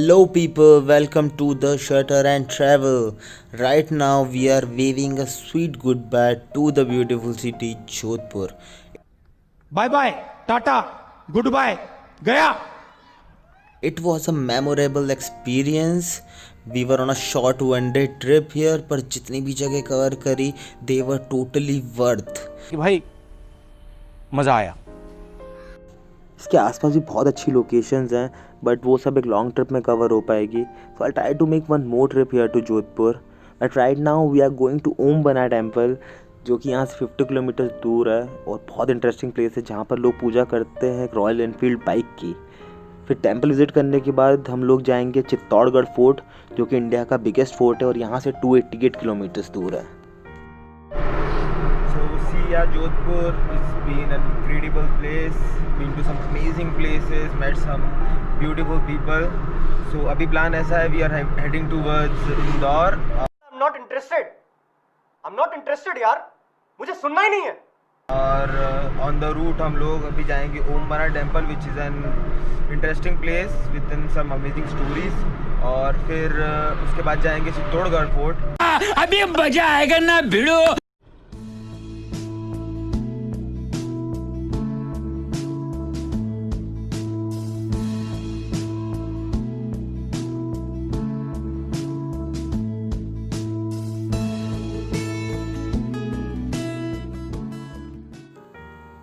Hello, people, welcome to the Shutter and Travel. Right now, we are waving a sweet goodbye to the beautiful city Jodhpur. Bye bye tata good bye गया. It was a memorable experience. We were on a short one day trip here, पर जितनी भी जगह cover करी, they were totally worth. कि भाई मजा आया. इसके आसपास भी बहुत अच्छी लोकेशंस हैं, बट वो सब एक लॉन्ग ट्रिप में कवर हो पाएगी. So I try to make one more trip here to Jodhpur. But right now we are going to Om बना टेम्पल, जो कि यहाँ से 50 किलोमीटर दूर है और बहुत इंटरेस्टिंग प्लेस है जहाँ पर लोग पूजा करते हैं एक रॉयल एनफील्ड बाइक की. फिर टेम्पल विजिट करने के बाद हम लोग जाएंगे चित्तौड़गढ़ फोर्ट, जो कि इंडिया का बिगेस्ट फोर्ट है और यहाँ से 288 किलोमीटर्स दूर है. So see, yeah, Jodhpur has been an incredible place. Been to some amazing places, met some beautiful people. So अभी प्लान ऐसा है, we are heading towards Indore. I'm not interested. I'm not interested यार. मुझे सुनना ही नहीं है. और ऑन द रूट हम लोग अभी जाएंगे ओम बना temple, which is an interesting place with in some amazing stories. और फिर उसके बाद जाएंगे चित्तौड़गढ़ फोर्ट. अभी मजा आएगा ना भिड़ो.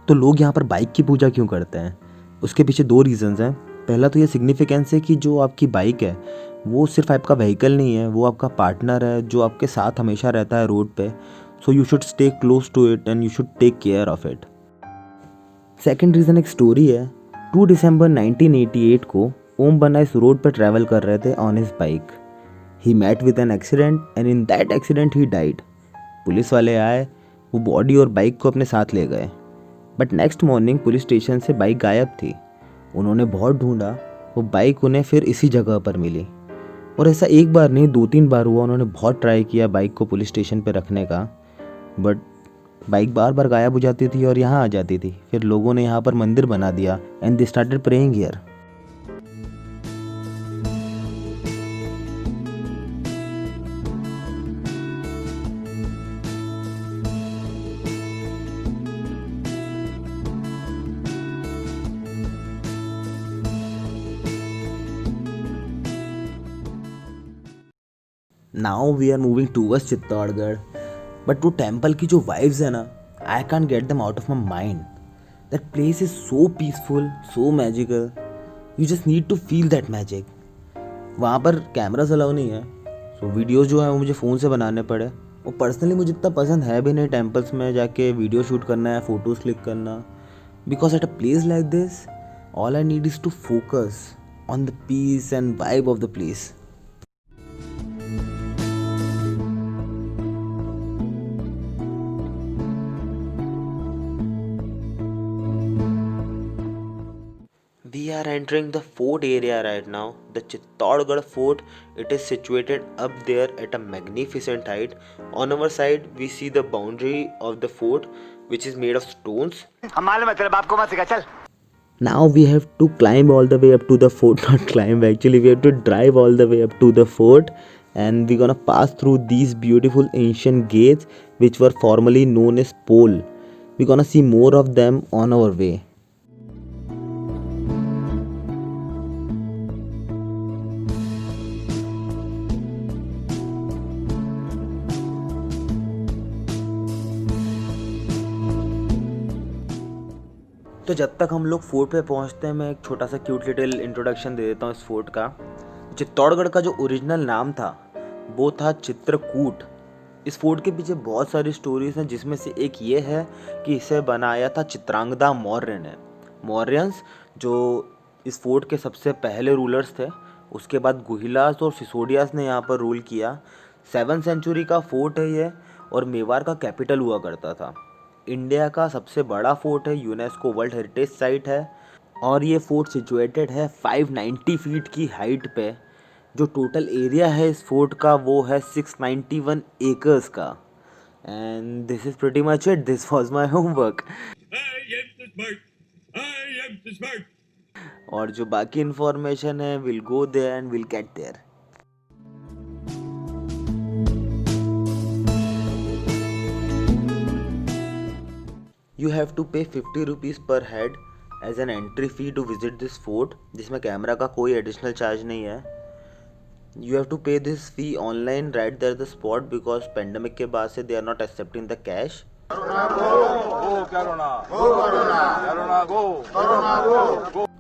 तो लोग यहाँ पर बाइक की पूजा क्यों करते हैं? उसके पीछे दो रीज़न्स हैं. पहला तो ये सिग्निफिकेंस है कि जो आपकी बाइक है वो सिर्फ आपका व्हीकल नहीं है, वो आपका पार्टनर है जो आपके साथ हमेशा रहता है रोड पे. So you should stay close to it and you should take care of it. Second reason एक स्टोरी है. 2 दिसंबर 1988 को ओम बना इस रोड पर ट्रैवल कर रहे थे on his bike. He met with an accident and in that accident he died. Police वाले आए, वो बॉडी और बाइक को अपने साथ ले गए. But next morning police station से बाइक गायब थी. उन्होंने बहुत ढूंढा, वो बाइक उन्हें फिर इसी जगह पर मिली. और ऐसा एक बार नहीं 2-3 बार हुआ. उन्होंने बहुत ट्राई किया बाइक को पुलिस स्टेशन पे रखने का, बट बाइक बार बार गायब हो जाती थी और यहाँ आ जाती थी. फिर लोगों ने यहाँ पर मंदिर बना दिया and they started praying here. Now we are moving towards Chittorgarh. But वो टेम्पल की जो वाइब्स है ना, आई can't get them out of my mind. That place is so peaceful, so magical. You just need to feel that magic. वहाँ पर cameras allow नहीं है, सो videos जो है वो मुझे फ़ोन से बनाने पड़े. और पर्सनली मुझे इतना पसंद है भी नहीं टेम्पल्स में जाके वीडियो शूट करना है, फ़ोटोज़ क्लिक करना. Because at a place like this all I need is to focus on the peace and vibe of the place. We are entering the fort area right now, the Chittorgarh fort. It is situated up there at a magnificent height. On our side, we see the boundary of the fort, which is made of stones. Now we have to climb all the way up to the fort, not climb actually, we have to drive all the way up to the fort, and we're gonna pass through these beautiful ancient gates which were formerly known as pole. We're gonna see more of them on our way. तो जब तक हम लोग fort पे पहुंचते हैं, मैं एक छोटा सा क्यूट लिटिल इंट्रोडक्शन दे देता हूँ इस फोर्ट का. चित्तौड़गढ़ का जो ओरिजिनल नाम था वो था चित्रकूट. इस फोर्ट के पीछे बहुत सारी स्टोरीज हैं, जिसमें से एक ये है कि इसे बनाया था चित्रांगदा मौर्य ने. मौर्यंस जो इस फोर्ट के सबसे पहले रूलर्स थे. उसके बाद गुहिलास और सिसोडियास ने यहाँ पर रूल किया. 7th सेंचुरी का फोर्ट है ये, और मेवाड़ का कैपिटल हुआ करता था. इंडिया का सबसे बड़ा फोर्ट है, यूनेस्को वर्ल्ड हेरिटेज साइट है. और ये फोर्ट सिचुएटेड है 590 फीट की हाइट पे. जो टोटल एरिया है इस फोर्ट का वो है 691 एकर्स का. And this is pretty much it. This was my homework. और जो बाकी इन्फॉर्मेशन है will go there and will get there. You have to pay 50 rupees per head as an entry fee to visit this fort, जिसमें camera का कोई additional charge नहीं है. You have to pay this fee online right there the spot because pandemic के बाद से they are not accepting the cash.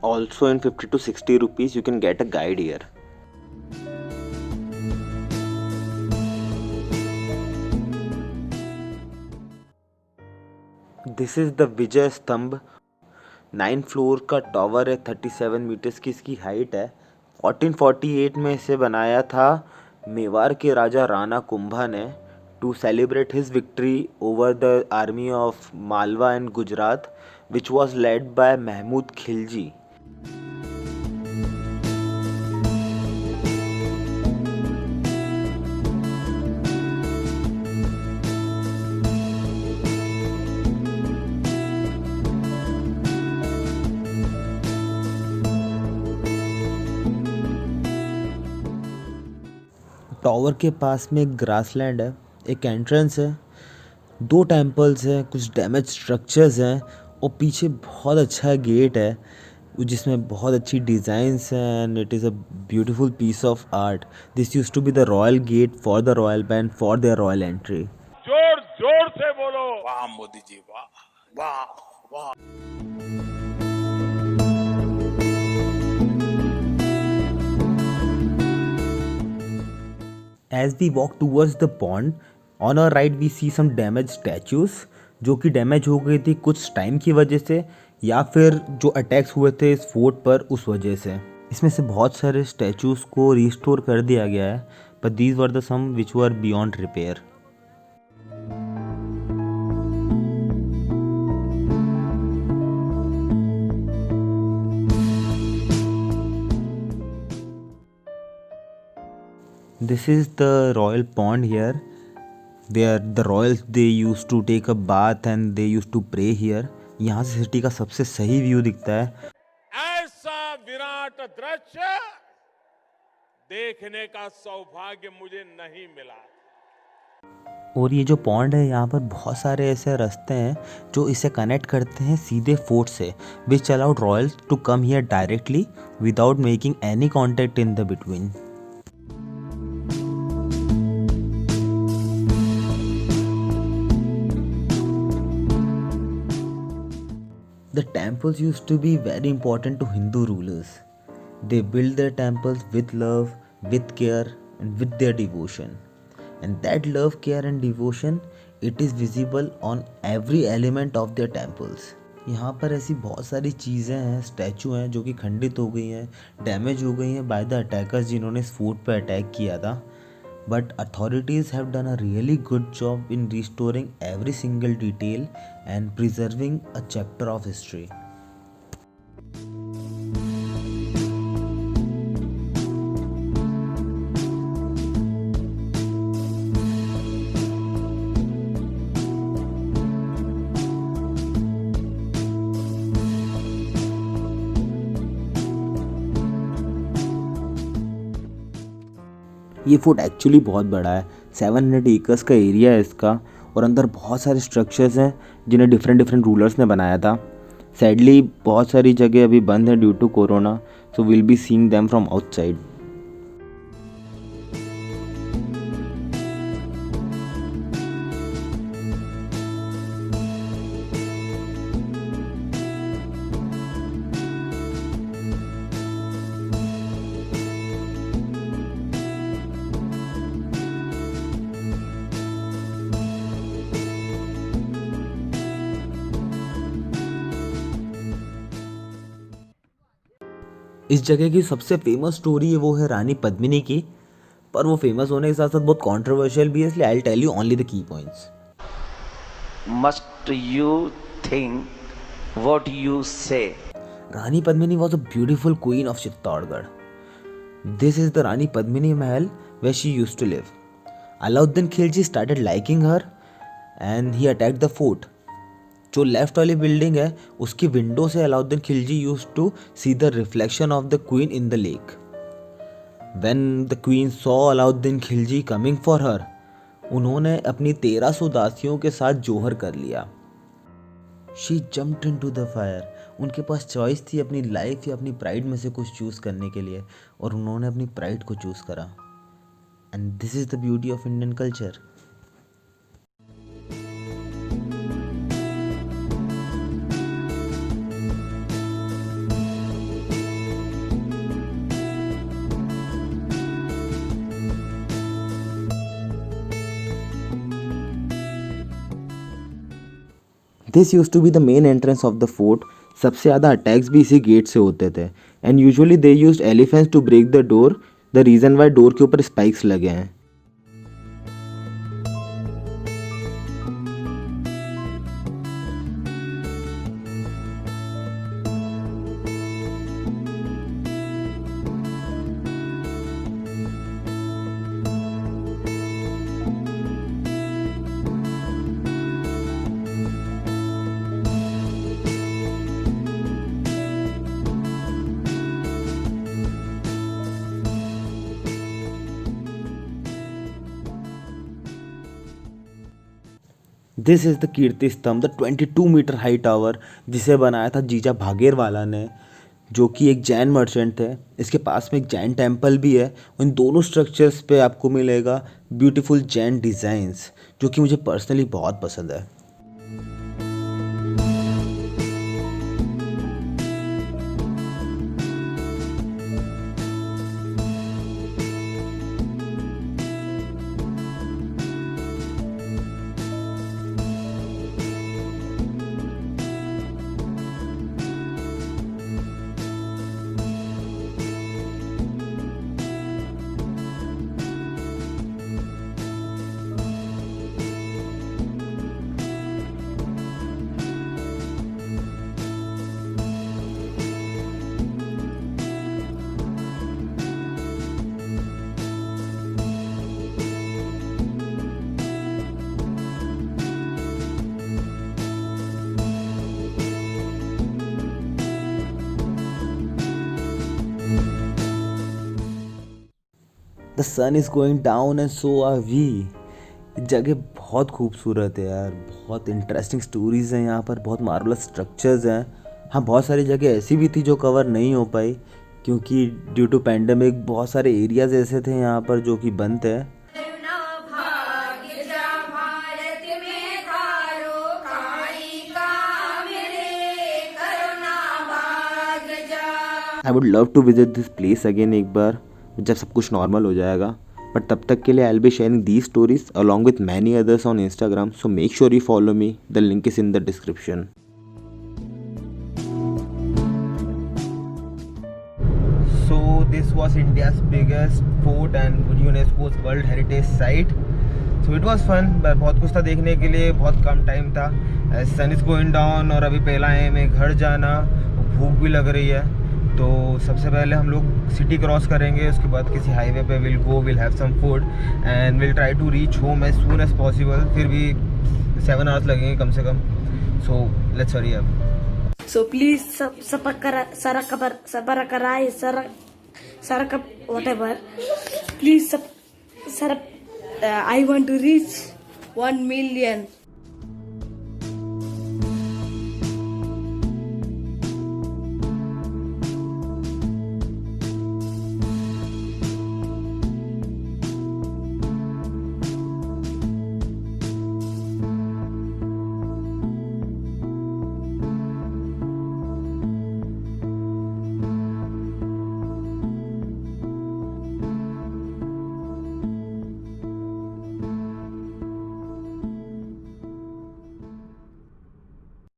Also in 50 to 60 rupees you can get a guide here. This is the Vijay Stambh. 9 floor का tower है, 37 metres की इसकी height है. 1448 में इसे बनाया था मेवाड़ के राजा राणा कुंभा ने to celebrate his victory over the army of Malwa and Gujarat which was led by Mahmud Khilji. Tower के पास में एक ग्रासलैंड है, एक एंट्रेंस है, 2 टेम्पल्स हैं, कुछ डैमेज स्ट्रक्चर्स हैं और पीछे बहुत अच्छा गेट है जिसमें बहुत अच्छी डिज़ाइंस हैं and it is a beautiful piece of art. This used to be the royal gate for the royal band for their royal entry. जोर जोर से बोलो वाह मोदी जी वाह वाह वाह. As we walk towards the pond, on our right we see some damaged statues जो कि डैमेज हो गई थी कुछ टाइम की वजह से या फिर जो अटैक्स हुए थे इस फोर्ट पर उस वजह से. इसमें से बहुत सारे स्टैचूज को रिस्टोर कर दिया गया है but these were the some which were beyond repair. This is the royal pond here where the royals they used to take a bath and they used to pray here. यहाँ से city का सबसे सही view दिखता है. ऐसा विराट दृश्य देखने का सौभाग्य मुझे नहीं मिला. और ये जो पॉन्ड है यहाँ पर बहुत सारे ऐसे रास्ते हैं जो इसे कनेक्ट करते हैं सीधे फोर्ट से which allowed royals to come here directly without making any contact in the between. The temples used to be very important to Hindu rulers. They built their temples with love, with care and with their devotion. And that love, care and devotion, it is visible on every element of their temples. यहाँ पर ऐसी बहुत सारी चीज़ें हैं, statue हैं जो कि खंडित हो गई हैं, डैमेज हो गई हैं बाय द अटैकर्स जिन्होंने इस फोर्ट पर अटैक किया था. But authorities have done a really good job in restoring every single detail and preserving a chapter of history. ये फोर्ट एक्चुअली बहुत बड़ा है, 700 एकर्स का एरिया है इसका और अंदर बहुत सारे स्ट्रक्चर्स हैं जिन्हें डिफरेंट रूलर्स ने बनाया था. सैडली बहुत सारी जगह अभी बंद है due to corona, so will be seeing them from outside. इस जगह की सबसे फेमस स्टोरी है वो है रानी पद्मिनी की, पर वो फेमस होने के साथ साथ बहुत कंट्रोवर्शियल भी है, इसलिए I will tell you only the key points. Must you think what you say? Rani Padmini was a beautiful queen of Chittorgarh. This is the Rani Padmini Mahal where she used to live. Alauddin Khilji started liking her and he attacked the fort. जो left वाली building है उसकी window से Alauddin Khilji used to see the reflection of the queen in the lake. When the queen saw Alauddin Khilji coming for her, उन्होंने अपनी 1300 दासियों के साथ जोहर कर लिया। She jumped into the fire. उनके पास चॉइस थी अपनी लाइफ या अपनी प्राइड में से कुछ चूज़ करने के लिए, और उन्होंने अपनी प्राइड को चूज़ करा। And this is the beauty of Indian culture. This use to be the main entrance of the fort. सबसे ज़्यादा अटैक्स भी इसी गेट से होते थे। And usually they used elephants to break the door. The reason why door के ऊपर spikes लगे हैं। दिस इज़ द कीर्ति स्तंभ, द 22 मीटर हाई टावर, जिसे बनाया था जीजा भागेरवाला ने, जो कि एक जैन मर्चेंट थे। इसके पास में एक जैन टेम्पल भी है। इन दोनों स्ट्रक्चर्स पे आपको मिलेगा ब्यूटीफुल जैन डिज़ाइंस, जो कि मुझे पर्सनली बहुत पसंद है। The sun is going down and so are we. जगह बहुत खूबसूरत है यार, बहुत इंटरेस्टिंग स्टोरीज़ हैं यहाँ पर, बहुत मार्वलस स्ट्रक्चर्स हैं। हाँ, बहुत सारी जगह ऐसी भी थी जो कवर नहीं हो पाई, क्योंकि ड्यू टू पैंडमिक बहुत सारे एरियाज़ ऐसे थे यहाँ पर जो कि बंद थे। I would love to visit this place again एक बार, जब सब कुछ नॉर्मल हो जाएगा। बट तब तक के लिए I will be sharing these stories along with many others on Instagram, so make sure you follow me. The link is in the description. So this was India's biggest fort and UNESCO's World Heritage Site. So it was fun, बहुत कुछ था देखने के लिए, बहुत कम time था। सन is going down और अभी पहला है मैं घर जाना, भूख भी लग रही है। तो सबसे पहले हम लोग सिटी क्रॉस करेंगे, उसके बाद किसी हाईवे पे will have some food and will try to reach home as soon as possible. फिर भी 7 आवर्स लगेंगे कम से कम। So let's hurry up. So please whatever. Please I want to reach 1 million